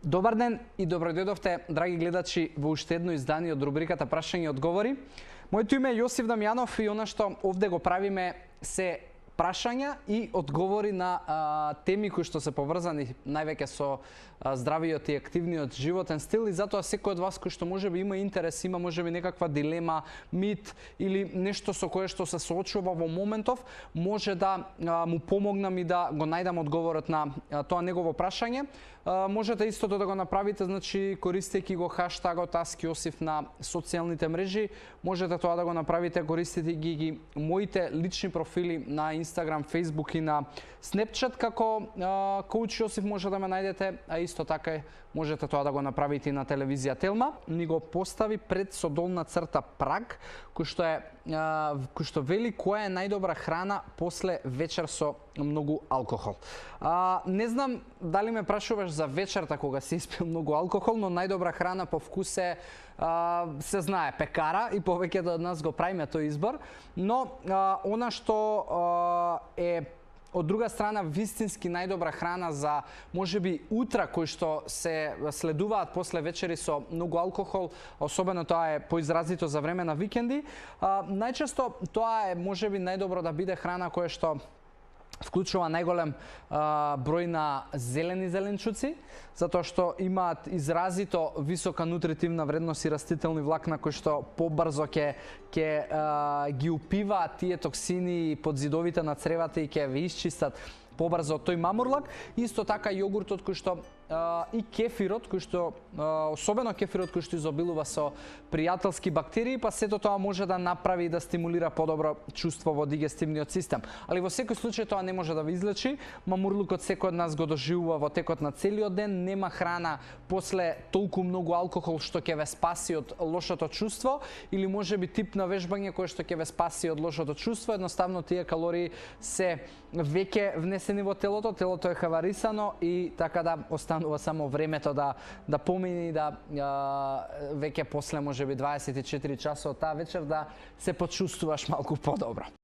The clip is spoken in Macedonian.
Добар ден и добродојдовте, драги гледачи, во уште едно издание од рубриката Прашање и одговори. Моето име е Јосиф Дамјанов и она што овде го правиме се прашања и одговори на теми кои што се поврзани највеќе со здравиот и активниот животен стил, и затоа секој од вас кој што можеби има интерес, има можеби некаква дилема, мит или нешто со кое што се соочува во моментов, може да му помогнам и да го најдам одговорот на тоа негово прашање. Можете истото да го направите, значи користејќи го хаштагот #AskJosif на социјалните мрежи. Можете тоа да го направите користејќи ги моите лични профили на Instagram, Facebook и на Snapchat како Коуч Јосиф може да ме најдете, а исто така можете тоа да го направите и на телевизија Телма. Ни го постави пред со долна црта праг, кој што вели која е најдобра храна после вечер со многу алкохол. Не знам дали ме прашуваш за вечерта кога си испил многу алкохол, но најдобра храна по вкус е се знае пекара и повеќето од нас го правиме тој избор, но она што е од друга страна вистински најдобра храна за можеби утра кои што се следуваат после вечери со многу алкохол, особено тоа е поизразито за време на викенди, најчесто тоа е можеби најдобро да биде храна која што вклучува најголем број на зелени зеленчуци, затоа што имаат изразито висока нутритивна вредност и растителни влакна кои што побрзо ќе ги упиваат тие токсини под зидовите на цревата и ќе ви исчистат побрзо тој мамурлак. Исто така јогуртот кој што и кефирот кој што особено кефирот кој што изобилува со пријателски бактерии, па сето тоа може да направи и да стимулира подобро чувство во дигестивниот систем. Али во секој случај тоа не може да ви излечи. Мамурлукот секој од нас го доживува во текот на целиот ден. Нема храна после толку многу алкохол што ќе ве спаси од лошото чувство, или можеби тип на вежбање кое што ќе ве спаси од лошото чувство. Едноставно тие калории се веќе внесени во телото е хаварисано и така да останува само времето да помине и да веќе после можеби 24 часот таа вечер да се почувствуваш малку подобро.